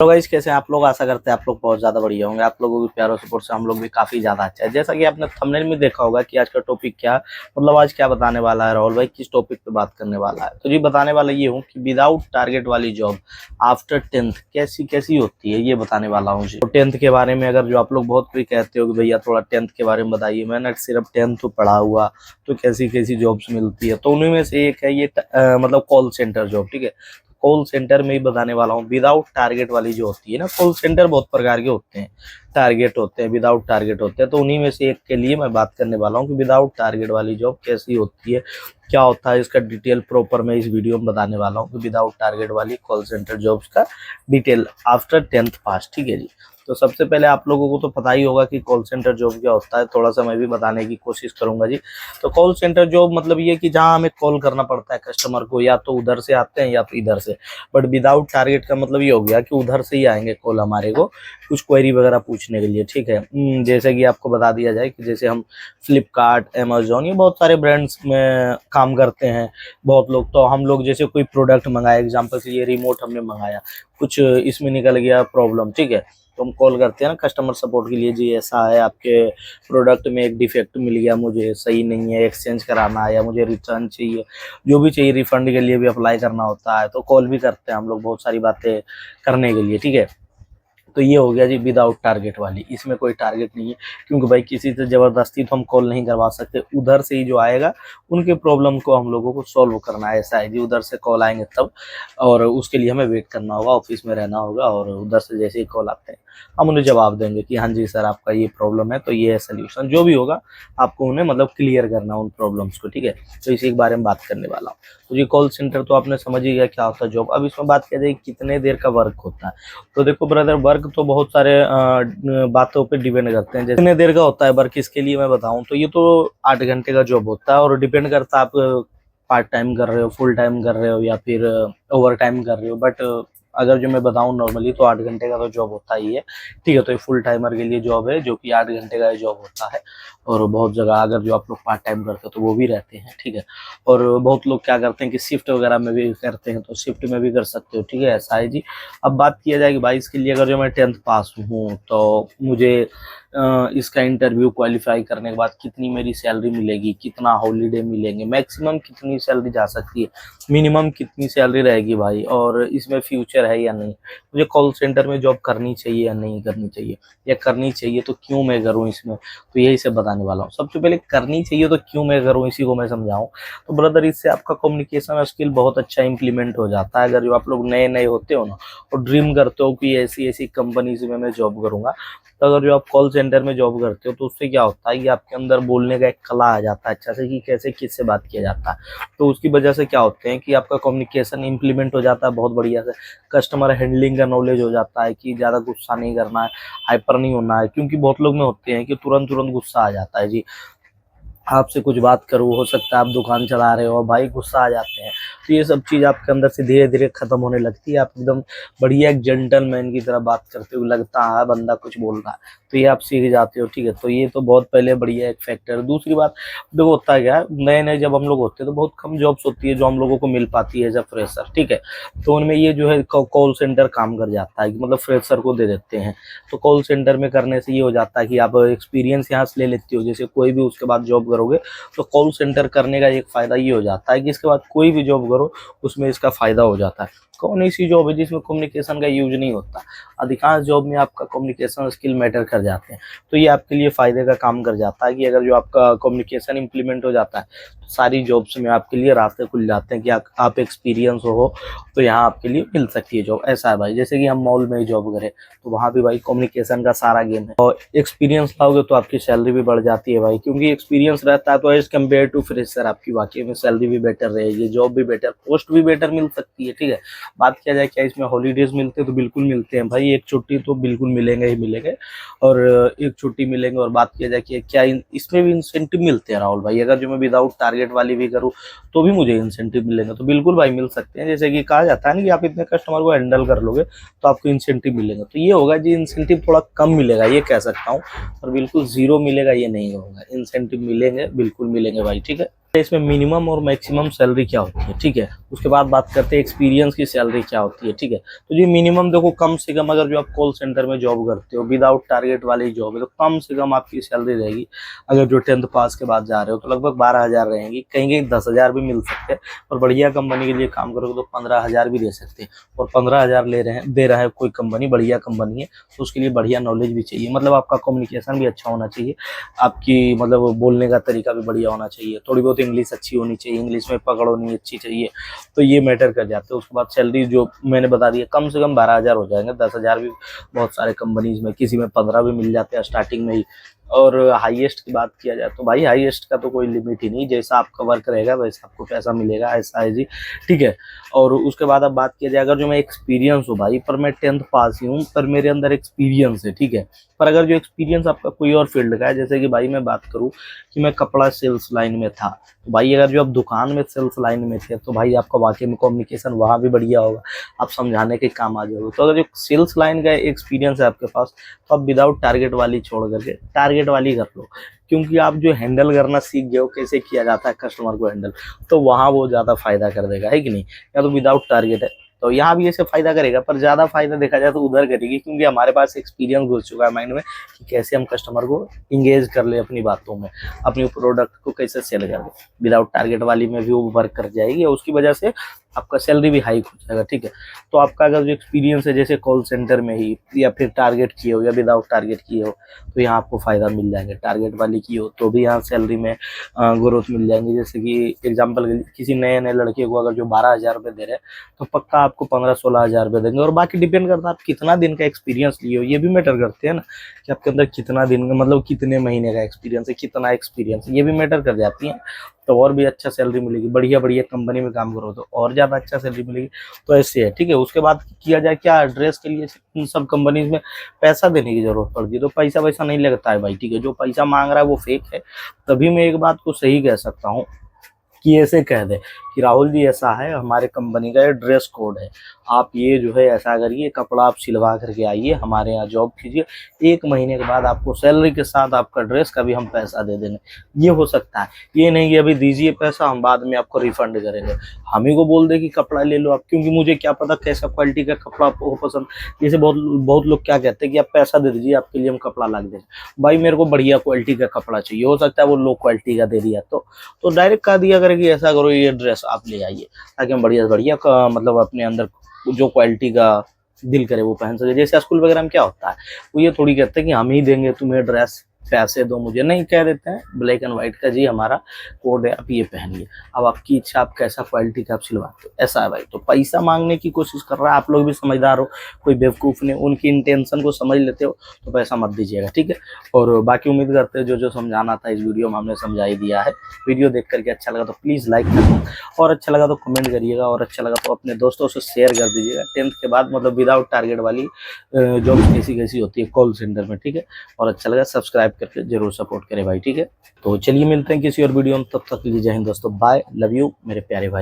तो गाइस कैसे हैं आप लोग। आशा करते हैं आप लोग बहुत ज़्यादा बढ़िया होंगे। आप लोगों के प्यारों सपोर्ट से हम लोग भी काफ़ी ज़्यादा अच्छा है। जैसा कि आपने थंबनेल में देखा होगा कि आज का टॉपिक क्या मतलब आज क्या बताने वाला है राहुल भाई, किस टॉपिक पे बात करने वाला है। तो जी बताने वाला ये हूँ कि विदाउट टारगेट वाली जॉब आफ्टर 10th कैसी कैसी होती है, ये बताने वाला हूँ जी। तो 10th के बारे में अगर जो आप लोग बहुत कोई कहते हो कि भैया थोड़ा 10th के बारे में बताइए, मैंने सिर्फ 10th तो पढ़ा हुआ, तो कैसी कैसी जॉब्स मिलती है। तो उन्हीं में से एक है ये मतलब कॉल सेंटर जॉब। ठीक है, कॉल सेंटर में ही बताने वाला हूँ। विदाउट टारगेट वाली जो होती है ना, कॉल सेंटर बहुत प्रकार के होते हैं, टारगेट होते हैं, विदाउट टारगेट होते हैं। तो उन्हीं में से एक के लिए मैं बात करने वाला हूँ कि विदाउट टारगेट वाली जॉब कैसी होती है, क्या होता है, इसका डिटेल प्रॉपर मैं इस वीडियो में बताने वाला हूँ कि विदाउट टारगेट वाली कॉल सेंटर जॉब्स का डिटेल आफ्टर 10th पास। ठीक है जी। तो सबसे पहले आप लोगों को तो पता ही होगा कि कॉल सेंटर जॉब क्या होता है, थोड़ा सा मैं भी बताने की कोशिश करूंगा जी। तो कॉल सेंटर जॉब मतलब ये कि जहां हमें कॉल करना पड़ता है कस्टमर को, या तो उधर से आते हैं या तो इधर से। बट विदाउट टारगेट का मतलब ये हो गया कि उधर से ही आएंगे कॉल हमारे को कुछ क्वेरी वगैरह पूछने के लिए। ठीक है, जैसे कि आपको बता दिया जाए कि जैसे हम फ्लिपकार्ट, अमेजोन, ये बहुत सारे ब्रांड्स में काम करते हैं बहुत लोग। तो हम लोग जैसे कोई प्रोडक्ट मंगाए, एग्जाम्पल से ये रिमोट हमने मंगाया, कुछ इसमें निकल गया प्रॉब्लम, ठीक है, तो हम कॉल करते हैं ना कस्टमर सपोर्ट के लिए, जी ऐसा है आपके प्रोडक्ट में एक डिफेक्ट मिल गया, मुझे सही नहीं है, एक्सचेंज कराना है या मुझे रिटर्न चाहिए, जो भी चाहिए, रिफंड के लिए भी अप्लाई करना होता है। तो कॉल भी करते हैं हम लोग बहुत सारी बातें करने के लिए। ठीक है, तो ये हो गया जी विदाउट टारगेट वाली। इसमें कोई टारगेट नहीं है, क्योंकि भाई किसी से जबरदस्ती तो हम कॉल नहीं करवा सकते। उधर से ही जो आएगा उनके प्रॉब्लम को हम लोगों को सॉल्व करना है, ऐसा है जी। उधर से कॉल आएंगे तब, और उसके लिए हमें वेट करना होगा, ऑफिस में रहना होगा, और उधर से जैसे ही कॉल आते हैं हम उन्हें जवाब देंगे कि हाँ जी सर आपका ये प्रॉब्लम है, तो ये है सोल्यूशन, जो भी होगा आपको उन्हें मतलब क्लियर करना उन प्रॉब्लम्स को। ठीक है, तो इसी के बारे में बात करने वाला हूँ। तो ये कॉल सेंटर तो आपने समझ ही गया क्या होता है जॉब। अब इसमें बात किया जाए कितने देर का वर्क होता है। तो देखो ब्रदर, वर्क तो बहुत सारे बातों पे डिपेंड करते हैं। जैसे कितने देर का होता है वर्क, इसके लिए मैं बताऊं तो ये तो 8 घंटे का जॉब होता है, और डिपेंड करता है आप पार्ट टाइम कर रहे हो, फुल टाइम कर रहे हो, या फिर ओवर टाइम कर रहे हो। बट अगर जो मैं बताऊं नॉर्मली तो 8 घंटे का तो जॉब होता ही है। ठीक है, तो ये फुल टाइमर के लिए जॉब है जो कि 8 घंटे का जॉब होता है। और बहुत जगह अगर जो आप लोग पार्ट टाइम करते हो तो वो भी रहते हैं। ठीक है, और बहुत लोग क्या करते हैं कि शिफ्ट वगैरह में भी करते हैं, तो शिफ्ट में भी कर सकते हो। ठीक है, ऐसा है जी। अब बात किया जाए कि भाई इसके लिए अगर जो मैं 10th पास हूँ तो मुझे इसका इंटरव्यू क्वालिफाई करने के बाद कितनी मेरी सैलरी मिलेगी, कितना हॉलीडे मिलेंगे, मैक्सिमम कितनी सैलरी जा सकती है, मिनिमम कितनी सैलरी रहेगी भाई, और इसमें फ्यूचर है या नहीं, मुझे कॉल सेंटर में जॉब करनी चाहिए या नहीं करनी चाहिए, या करनी चाहिए तो क्यों मैं करूँ इसमें, तो यही सब बताने वाला हूँ। सबसे पहले करनी चाहिए तो क्यों मैं करूँ, इसी को मैं समझाऊँ। तो ब्रदर इससे आपका कम्युनिकेशन स्किल बहुत अच्छा इंप्लीमेंट हो जाता है। अगर जो आप लोग नए नए होते हो ना, और ड्रीम करते हो कि ऐसी ऐसी कंपनीज में मैं जॉब करूंगा, तो अगर जो आप कॉल सेंटर में जॉब करते हो तो उससे क्या होता है कि आपके अंदर बोलने का एक कला आ जाता है अच्छा से, कि कैसे किससे बात किया जाता है। तो उसकी वजह से क्या होते हैं कि आपका कम्युनिकेशन इंप्लीमेंट हो जाता है बहुत बढ़िया से, कस्टमर हैंडलिंग का नॉलेज हो जाता है कि ज़्यादा गुस्सा नहीं करना है, हाइपर नहीं होना है। क्योंकि बहुत लोग में होते हैं कि तुरंत तुरंत गुस्सा आ जाता है जी। आपसे कुछ बात करूँ, हो सकता है आप दुकान चला रहे हो, भाई गुस्सा आ जाते हैं। तो ये सब चीज़ आपके अंदर से धीरे धीरे खत्म होने लगती है, आप एकदम बढ़िया एक जेंटलमैन की तरह बात करते हो, लगता है बंदा कुछ बोल रहा है, तो ये आप सीख जाते हो। ठीक है, तो ये तो बहुत पहले बढ़िया एक फैक्टर है। दूसरी बात देखो होता है क्या, नए नए जब हम लोग होते हैं तो बहुत कम जॉब्स होती है जो हम लोगों को मिल पाती है एज अ फ्रेशर। ठीक है, तो उनमें ये जो है कॉल सेंटर काम कर जाता है कि मतलब फ्रेशर को दे देते हैं। तो कॉल सेंटर में करने से ये हो जाता है कि आप एक्सपीरियंस यहाँ से ले लेते हो, जैसे कोई भी उसके बाद जॉब करोगे तो कॉल सेंटर करने का एक फ़ायदा ये हो जाता है कि इसके बाद कोई भी जॉब करो उसमें इसका फ़ायदा हो जाता है। कौन ऐसी जॉब है जिसमें कम्युनिकेशन का यूज नहीं होता, अधिकांश जॉब में आपका कम्युनिकेशन स्किल मैटर कर जाते हैं। तो ये आपके लिए फ़ायदे का काम कर जाता है कि अगर जो आपका कम्युनिकेशन इंप्लीमेंट हो जाता है तो सारी जॉब्स में आपके लिए रास्ते खुल जाते हैं कि आप एक्सपीरियंस हो तो यहाँ आपके लिए मिल सकती है जॉब। ऐसा है भाई, जैसे कि हम मॉल में ही जॉब करें तो वहाँ भी भाई कम्युनिकेशन का सारा गेम है, और एक्सपीरियंस लाओगे तो आपकी सैलरी भी बढ़ जाती है भाई, क्योंकि एक्सपीरियंस रहता है तो एज कम्पेयर टू फ्रेशर आपकी वाकई में सैलरी भी बेटर रहेगी, जॉब भी बेटर, पोस्ट भी बेटर मिल सकती है। ठीक है, बात किया जाए क्या इसमें हॉलीडेज मिलते हैं, तो बिल्कुल मिलते हैं भाई, एक छुट्टी तो बिल्कुल मिलेंगे ही मिलेंगे, और एक छुट्टी मिलेंगे। और बात किया जाए कि क्या इसमें भी इंसेंटिव मिलते हैं राहुल भाई, अगर जो मैं विदाउट टारगेट वाली भी करूँ तो भी मुझे इंसेंटिव मिलेंगे, तो बिल्कुल भाई मिल सकते हैं। जैसे कि कहा जाता है ना कि आप इतने कस्टमर को हैंडल कर लोगे तो आपको इंसेंटिव मिलेगा, तो ये होगा जी इंसेंटिव थोड़ा कम मिलेगा ये कह सकता हूँ, और बिल्कुल जीरो मिलेगा ये नहीं होगा, इंसेंटिव मिलेंगे, बिल्कुल मिलेंगे भाई। ठीक है, इसमें मिनिमम और मैक्सिमम सैलरी क्या होती है, ठीक है। उसके बाद बात करते हैं एक्सपीरियंस की सैलरी क्या होती है, ठीक है। तो जी मिनिमम देखो, कम से कम अगर जो आप कॉल सेंटर में जॉब करते हो, विदाउट टारगेट वाली जॉब है, तो कम से कम आपकी सैलरी रहेगी, अगर जो 10th पास के बाद जा रहे हो तो लगभग 12,000 रहेंगी, कहीं कहीं 10,000 भी मिल सकते हैं। और बढ़िया कंपनी के लिए काम करोगे तो 15,000 भी दे सकते हैं। और 15,000 दे रहा है कोई कंपनी, बढ़िया कंपनी है, तो उसके लिए बढ़िया नॉलेज भी चाहिए, मतलब आपका कम्युनिकेशन भी अच्छा होना चाहिए, आपकी मतलब बोलने का तरीका भी बढ़िया होना चाहिए, थोड़ी बहुत इंग्लिश अच्छी होनी चाहिए, इंग्लिश में पकड़ होनी अच्छी चाहिए, तो ये मैटर कर जाते हैं। उसके बाद सैलरी जो मैंने बता दी है, कम से कम 12,000 हो जाएंगे, 10,000 भी बहुत सारे कंपनीज में, किसी में 15 भी मिल जाते हैं स्टार्टिंग में ही। और हाईएस्ट की बात किया जाए तो भाई हाईएस्ट का तो कोई लिमिट ही नहीं, जैसा आपका वर्क रहेगा वैसा आपको पैसा मिलेगा, ऐसा है जी, ठीक है। और उसके बाद अब बात किया जाए, अगर जो मैं एक्सपीरियंस हूँ भाई, पर मैं 10th पास ही हूँ, पर मेरे अंदर एक्सपीरियंस है, ठीक है। पर अगर जो एक्सपीरियंस आपका कोई और फील्ड का है, जैसे कि भाई मैं बात करूँ कि मैं कपड़ा सेल्स लाइन में था, तो भाई अगर जो आप दुकान में सेल्स लाइन में थे तो भाई आपका वाकई में कम्युनिकेशन वहाँ भी बढ़िया होगा, आप समझाने के काम आ जाओगे। तो अगर जो सेल्स लाइन का एक्सपीरियंस है आपके पास, तो आप विदाउट टारगेट वाली छोड़ करके टारगेट वाली कर लो, क्योंकि आप जो हैंडल करना सीख गए हो, कैसे किया जाता है कस्टमर को हैंडल, तो वहाँ वो ज़्यादा फायदा कर देगा, है कि नहीं। या तो विदाउट टारगेट है तो यहाँ भी ऐसे फायदा करेगा, पर ज़्यादा फायदा देखा जाए तो उधर करेगी, क्योंकि हमारे पास एक्सपीरियंस घुस चुका है माइंड में कि कैसे हम कस्टमर को इंगेज कर ले अपनी बातों में, अपनी प्रोडक्ट को कैसे सेल कर ले। विदाउट टारगेट वाली में भी वो वर्क कर जाएगी, और उसकी वजह से आपका सैलरी भी हाइक हो जाएगा, ठीक है। तो आपका अगर जो एक्सपीरियंस है, जैसे कॉल सेंटर में ही, या फिर टारगेट किए हो या विदाउट टारगेट किए हो, तो यहाँ आपको फायदा मिल जाएगा। टारगेट वाली की हो तो भी यहाँ सैलरी में ग्रोथ मिल जाएंगी। जैसे कि एग्जांपल किसी नए नए लड़के को अगर जो 12,000 रुपये दे रहे हैं, तो पक्का आपको 15-16,000 रुपये देंगे। और बाकी डिपेंड करता है आप कितना दिन का एक्सपीरियंस लिए हो, ये भी मैटर करते हैं ना, कि आपके अंदर कितना दिन का, मतलब कितने महीने का एक्सपीरियंस है, कितना एक्सपीरियंस है, ये भी मैटर कर जाती है। तो और भी अच्छा सैलरी मिलेगी, बढ़िया बढ़िया कंपनी में काम करो तो और ज़्यादा अच्छा सैलरी मिलेगी। तो ऐसे है, ठीक है। उसके बाद किया जाए क्या, ड्रेस के लिए इन सब कंपनीज में पैसा देने की जरूरत पड़ती है, तो पैसा वैसा नहीं लगता है भाई, ठीक है। जो पैसा मांग रहा है वो फेक है। तभी मैं एक बात को सही कह सकता हूँ कि ऐसे कह दे कि राहुल जी ऐसा है, हमारे कंपनी का ये ड्रेस कोड है, आप ये जो है ऐसा करिए, कपड़ा आप सिलवा करके आइए, हमारे यहाँ जॉब कीजिए, 1 महीने के बाद आपको सैलरी के साथ आपका ड्रेस का भी हम पैसा दे देंगे। ये हो सकता है, ये नहीं कि अभी दीजिए पैसा, हम बाद में आपको रिफंड करेंगे। हम ही को बोल दे कि कपड़ा ले लो आप, क्योंकि मुझे क्या पता कैसा क्वालिटी का कपड़ा आपको पसंद। जैसे बहुत बहुत लोग क्या कहते हैं कि आप पैसा दे दीजिए, आपके लिए हम कपड़ा ला देंगे। भाई मेरे को बढ़िया क्वालिटी का कपड़ा चाहिए, हो सकता है वो लो क्वालिटी का दे दिया, तो डायरेक्ट कह दिया करे कि ऐसा करो, ये ड्रेस आप ले आइए, ताकि हम बढ़िया बढ़िया मतलब अपने अंदर जो क्वालिटी का दिल करे वो पहन सके। जैसे स्कूल वगैरह में क्या होता है, वो ये थोड़ी कहते हैं कि हम ही देंगे तुम्हें ड्रेस, पैसे दो मुझे, नहीं, कह देते हैं ब्लैक एंड व्हाइट का जी हमारा कोड है, आप ये पहनिए, अब आपकी इच्छा, आप कैसा क्वालिटी का आप सिलवाते हो, ऐसा है भाई। तो पैसा मांगने की कोशिश कर रहा है, आप लोग भी समझदार हो, कोई बेवकूफ़ नहीं, उनकी इंटेंशन को समझ लेते हो तो पैसा मत दीजिएगा, ठीक है। और बाकी उम्मीद करते हैं जो जो समझाना था इस वीडियो में हमने समझा ही दिया है। वीडियो देख करके अच्छा लगा तो प्लीज़ लाइक करिए, और अच्छा लगा तो कमेंट करिएगा, और अच्छा लगा तो अपने दोस्तों से शेयर कर दीजिएगा। 10th के बाद मतलब विदाउट टारगेट वाली जॉब कैसी कैसी होती है कॉल सेंटर में, ठीक है। और अच्छा लगा सब्सक्राइब करके जरूर सपोर्ट करें भाई, ठीक है। तो चलिए मिलते हैं किसी और वीडियो में, तब तक के लिए जय हिंद दोस्तों, बाय, लव यू मेरे प्यारे भाई।